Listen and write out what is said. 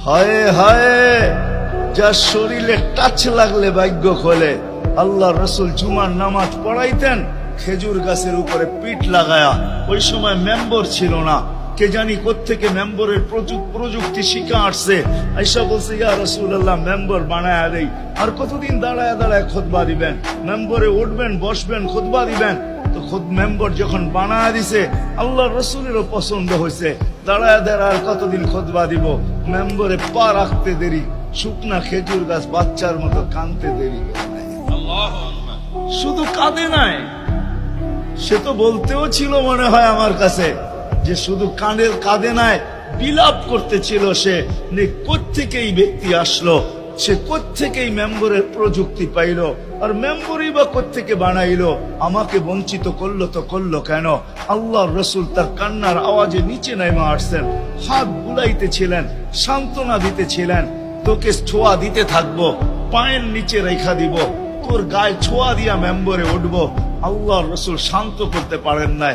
হায় হায়, যার শরীরে টাচ লাগলে ভাগ্য খোলে। আল্লাহ রসুল জুমার নামাজ পড়াইতেন খেজুর গাছের উপরে পিঠ লাগায়া। ওই সময় মেম্বর ছিল না, কে জানি কোত্থেকে মেম্বরের প্রযুক্তি শিখা আসছে। আইসা বলছে, ইয়া রাসূলুল্লাহ, মেম্বর বানায়া দেই। আর কতদিন দাঁড়ায় দাঁড়ায় খুতবা দিবেন? মেম্বরে উঠবেন, বসবেন, খুতবা দিবেন। তো খুদ মেম্বর যখন বানায়া দিছে, আল্লাহ রসুলেরও পছন্দ হয়েছে। দাঁড়ায় দাঁড়ায় আর কতদিন খুতবা দিব? মেম্বরে পা রাখতে দেরি, শুকনা খেজুর গাছ বাচ্চার মতো কাঁদতে দেরি। শুধু কাঁদে নাই, সে তো বলতেও ছিল মনে হয় আমার কাছে যে শুধু কাঁদে নাই, বিলাপ করতেছিল সে। কোত্থেকে এই ব্যক্তি আসলো, সে কোত্থেকে এই মেম্বরের প্রযুক্তি পাইলো, আর মেম্বরই বা কোত্থেকে বানাইলো? আমাকে বঞ্চিত করলো তো করলো কেন? আল্লাহ রসুল তার কান্নার আওয়াজে নিচে নেমে আসছেন, হাত বুলাইতেছিলেন, সান্ত্বনা দিতেছিলেন। তোকে ছোঁয়া দিতে থাকবো, পায়ের নিচে রেখা দিব, তোর গায়ে ছোঁয়া দিয়া মেম্বরে উঠবো। আল্লাহ রসুল শান্ত করতে পারেন নাই।